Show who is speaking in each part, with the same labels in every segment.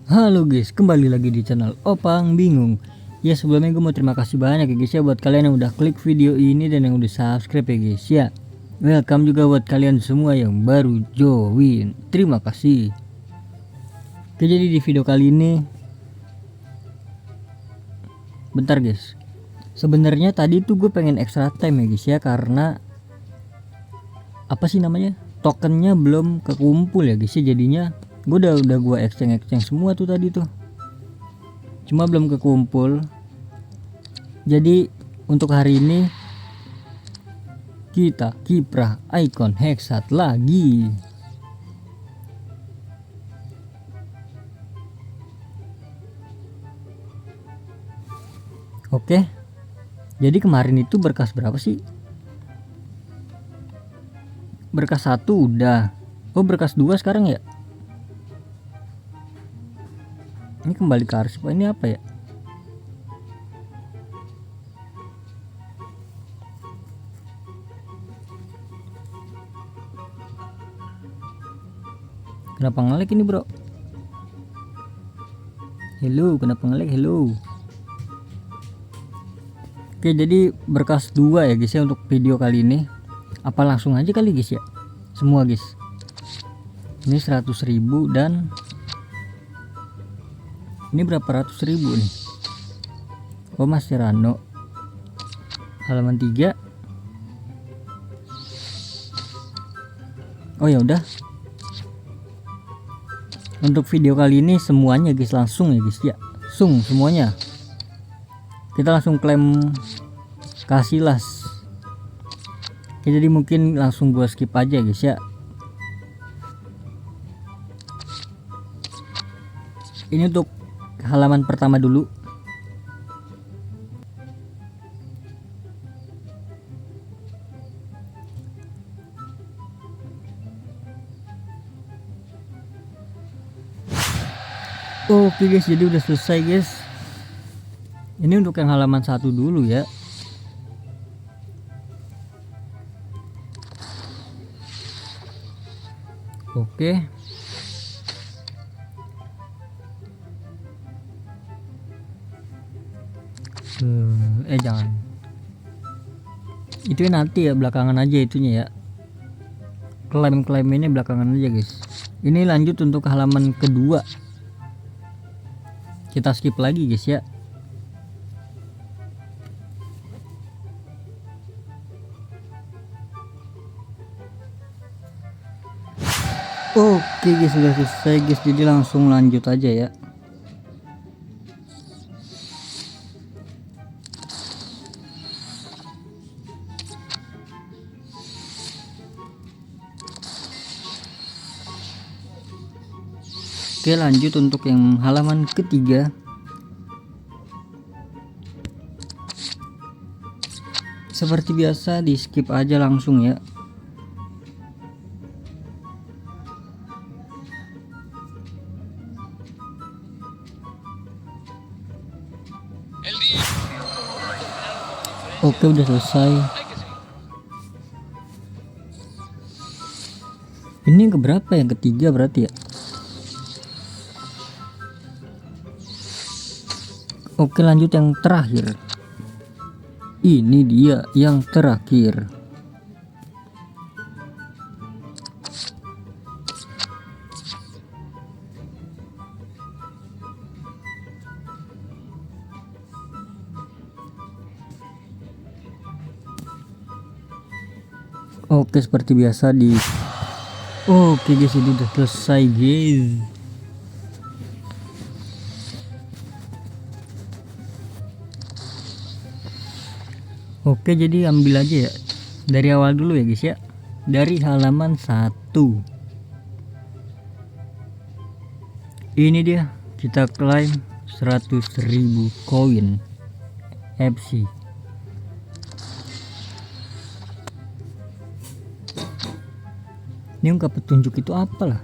Speaker 1: Halo guys, kembali lagi di channel Opang Bingung. Ya sebelumnya gue mau terima kasih banyak ya guys ya buat kalian yang udah klik video ini dan yang udah subscribe ya guys ya. Welcome juga buat kalian semua yang baru join. Terima kasih. Oke, jadi di video kali ini, bentar guys. Sebenarnya tadi tuh gue pengen extra time ya guys ya, karena apa sih namanya, tokennya belum kekumpul ya guys ya. Jadinya gue udah gue exchange semua tuh tadi tuh, cuma belum kekumpul. Jadi untuk hari ini kita kiprah icon Hexat lagi. Oke, jadi kemarin itu berkas berapa sih? Berkas 1 udah. Oh, berkas 2 sekarang ya. Ini kembali ke arsip. Ini apa ya? Kenapa ngelag ini bro? Hello, kenapa ngelag? Hello. Oke, jadi berkas 2 ya guys ya untuk video kali ini. Apa langsung aja kali guys ya, semua guys. Ini 100.000 dan ini berapa ratus ribu nih? Oh, Mas Rano halaman 3. Oh ya udah, untuk video kali ini semuanya guys langsung ya guys ya, semuanya kita langsung klaim kasih las. Oke, jadi mungkin langsung gua skip aja guys ya. Ini untuk halaman pertama dulu. Oke guys, jadi udah selesai guys. Ini untuk yang halaman 1 dulu ya. Oke. Jangan. Itu nanti ya, belakangan aja itunya ya. Klaim ini belakangan aja guys. Ini lanjut untuk halaman kedua. Kita skip lagi guys ya. Oke guys, sudah selesai guys, jadi langsung lanjut aja ya. Oke, lanjut untuk yang halaman ketiga. Seperti biasa di skip aja langsung ya. Oke, udah selesai. Ini keberapa yang ketiga berarti ya? Oke, lanjut yang terakhir. Ini dia yang terakhir. Oke, seperti biasa di Oke guys, ini udah selesai guys. Oke, jadi ambil aja ya dari awal dulu ya guys ya, dari halaman 1. Ini dia, kita klaim 100.000 koin FC. Ini ungkap petunjuk itu apalah?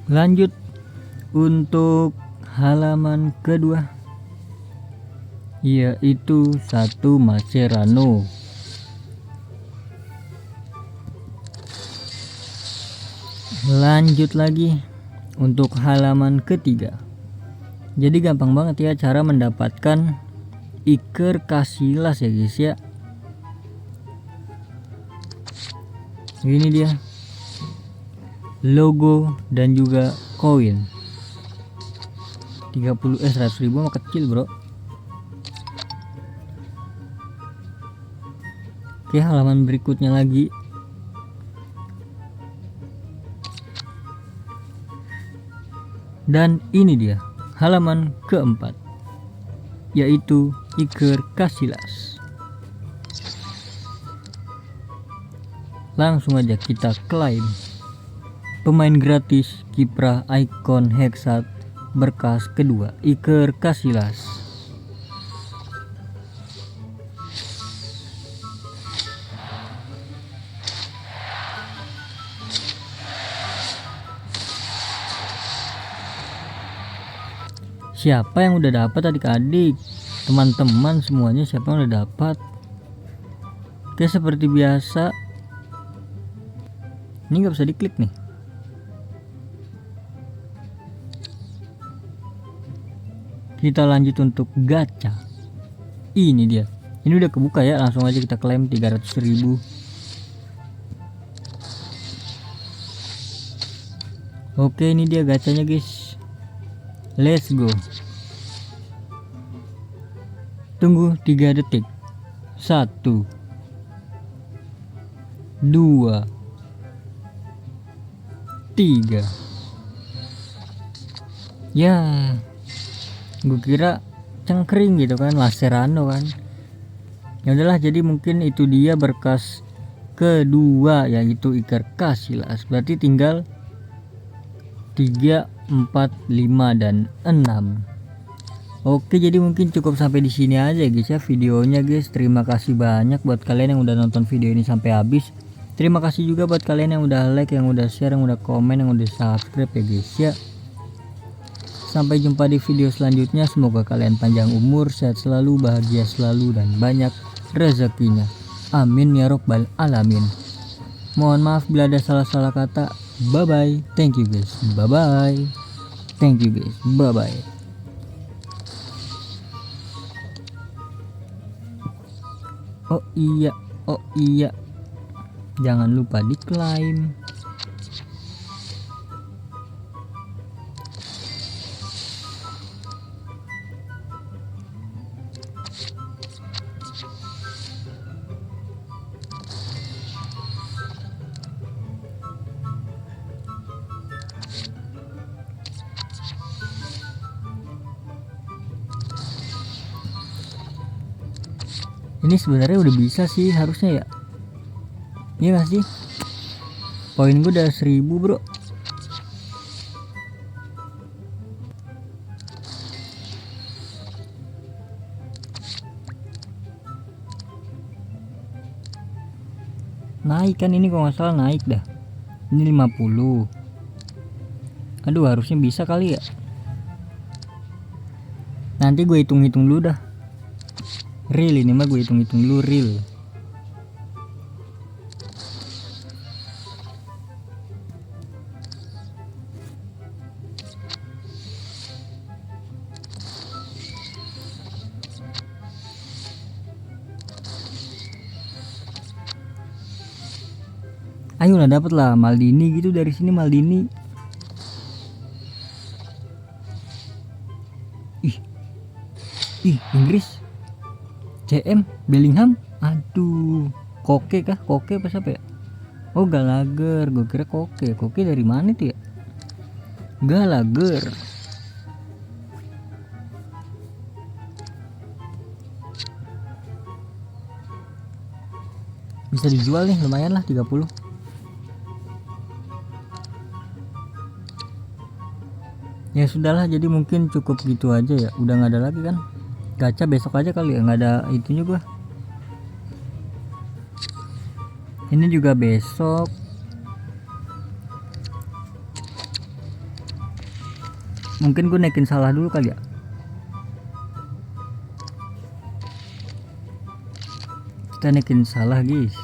Speaker 1: Lanjut untuk halaman kedua, yaitu 1 Mascherano. Lanjut lagi untuk halaman ketiga. Jadi gampang banget ya cara mendapatkan Iker Casillas ya guys ya. Ini dia logo dan juga koin. 100 ribu mah kecil bro. Oke, halaman berikutnya lagi. Dan ini dia halaman keempat, yaitu Iker Casillas. Langsung aja kita klaim. Pemain gratis kiprah ikon Heksat berkas kedua, Iker Casillas. Siapa yang udah dapat adik-adik, teman-teman semuanya, siapa yang udah dapat? Oke, seperti biasa ini nggak bisa diklik nih. Kita lanjut untuk gacha. Ini dia, ini udah kebuka ya, langsung aja kita klaim 300 ribu. Oke, ini dia gacanya guys. Let's go. Tunggu 3 detik. 1 2 3. Ya, gue kira cengkring gitu kan, Laserano kan. Ya udahlah, jadi mungkin itu dia berkas kedua, yaitu Iker Casillas. Berarti tinggal 3, 4, 5 dan 6. Oke, jadi mungkin cukup sampai di sini aja guys ya videonya guys. Terima kasih banyak buat kalian yang udah nonton video ini sampai habis. Terima kasih juga buat kalian yang udah like, yang udah share, yang udah komen, yang udah subscribe ya guys ya. Sampai jumpa di video selanjutnya. Semoga kalian panjang umur, sehat selalu, bahagia selalu, dan banyak rezekinya. Amin ya robbal alamin. Mohon maaf bila ada salah-salah kata. Bye bye. Thank you guys. Bye bye. Thank you guys. Bye bye. Oh iya. Jangan lupa diklaim. Ini sebenarnya udah bisa sih harusnya ya. Iya gak sih? Poin gue udah 1000 bro. Naik kan ini, kalau nggak salah naik dah. Ini 50. Aduh, harusnya bisa kali ya. Nanti gue hitung-hitung dulu dah. Real ini mah gue hitung-hitung dulu real. Ayolah, dapet lah Maldini gitu dari sini, Maldini. Ih, Inggris. CM Bellingham. Aduh, Koke kah? Koke apa siapa ya? Oh, Gallagher. Gue kira Koke. Koke dari mana tuh ya? Gallagher. Bisa dijual nih, lumayan lah 30. Ya sudahlah, jadi mungkin cukup gitu aja ya. Udah nggak ada lagi kan? Gacha besok aja kali ya, nggak ada itunya gua. Ini juga besok. Mungkin gue naikin salah dulu kali ya. Kita naikin salah guys.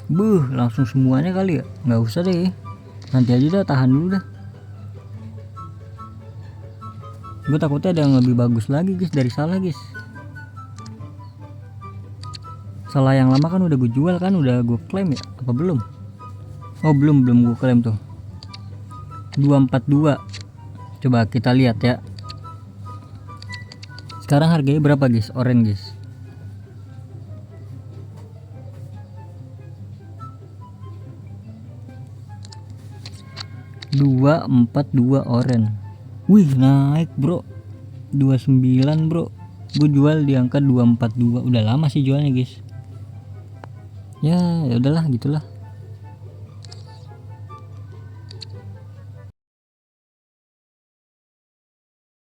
Speaker 1: Langsung semuanya kali ya, nggak usah deh, nanti aja dah, tahan dulu dah. Gue takutnya ada yang lebih bagus lagi guys dari Salah guys. Salah yang lama kan udah gue jual kan, udah gue klaim ya, apa belum? Oh belum gue klaim tuh. 242. Coba kita lihat ya. Sekarang harganya berapa guys, orange guys? $242 orange. Wih naik bro, 29 bro. Gue jual di angka 242. Udah lama sih jualnya guys. Ya udahlah gitulah.